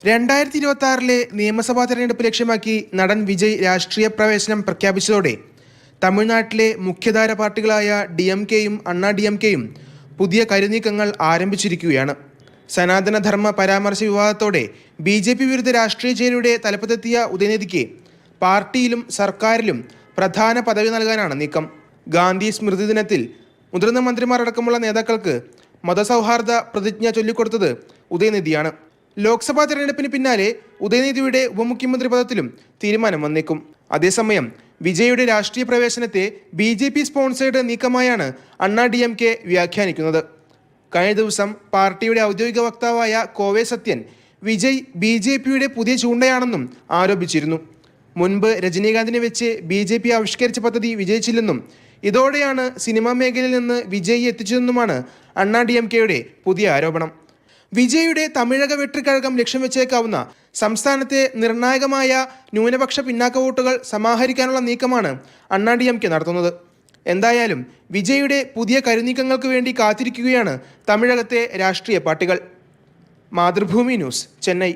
2026 നിയമസഭാ തെരഞ്ഞെടുപ്പ് ലക്ഷ്യമാക്കി നടൻ വിജയ് രാഷ്ട്രീയ പ്രവേശനം പ്രഖ്യാപിച്ചതോടെ തമിഴ്നാട്ടിലെ മുഖ്യധാര പാർട്ടികളായ DMKയും അണ്ണാ DMKയും പുതിയ കരുനീക്കങ്ങൾ ആരംഭിച്ചിരിക്കുകയാണ്. സനാതനധർമ്മ പരാമർശ വിവാദത്തോടെ BJP വിരുദ്ധ രാഷ്ട്രീയ ചേരിയുടെ തലപ്പത്തെത്തിയ ഉദയനിധിക്ക് പാർട്ടിയിലും സർക്കാരിലും പ്രധാന പദവി നൽകാനാണ് നീക്കം. ഗാന്ധി സ്മൃതി ദിനത്തിൽ മുതിർന്ന മന്ത്രിമാരടക്കമുള്ള നേതാക്കൾക്ക് മതസൗഹാർദ്ദ പ്രതിജ്ഞ ചൊല്ലിക്കൊടുത്തത് ഉദയനിധിയാണ്. ലോക്സഭാ തെരഞ്ഞെടുപ്പിന് പിന്നാലെ ഉദയനിധിയുടെ ഉപമുഖ്യമന്ത്രി പദത്തിലും തീരുമാനം വന്നേക്കും. അതേസമയം വിജയുടെ രാഷ്ട്രീയ പ്രവേശനത്തെ BJP സ്പോൺസേഡ് നീക്കമായാണ് അണ്ണാ DMK വ്യാഖ്യാനിക്കുന്നത്. കഴിഞ്ഞ ദിവസം പാർട്ടിയുടെ ഔദ്യോഗിക വക്താവായ കോവെ സത്യൻ വിജയ് BJPയുടെ പുതിയ ചൂണ്ടയാണെന്നും ആരോപിച്ചിരുന്നു. മുൻപ് രജനീകാന്തിനെ വെച്ച് BJP ആവിഷ്കരിച്ച പദ്ധതി വിജയിച്ചില്ലെന്നും ഇതോടെയാണ് സിനിമാ മേഖലയിൽ നിന്ന് വിജയ് എത്തിച്ചതെന്നുമാണ് അണ്ണാ DMKയുടെ പുതിയ ആരോപണം. വിജയുടെ തമിഴക വെട്ടിക്കഴകം ലക്ഷ്യം വെച്ചേക്കാവുന്ന സംസ്ഥാനത്തെ നിർണായകമായ ന്യൂനപക്ഷ പിന്നാക്ക വോട്ടുകൾ സമാഹരിക്കാനുള്ള നീക്കമാണ് അണ്ണാ DMK നടത്തുന്നത്. എന്തായാലും വിജയുടെ പുതിയ കരുനീക്കങ്ങൾക്ക് വേണ്ടി കാത്തിരിക്കുകയാണ് തമിഴകത്തെ രാഷ്ട്രീയ പാർട്ടികൾ. മാതൃഭൂമി ന്യൂസ്, ചെന്നൈ.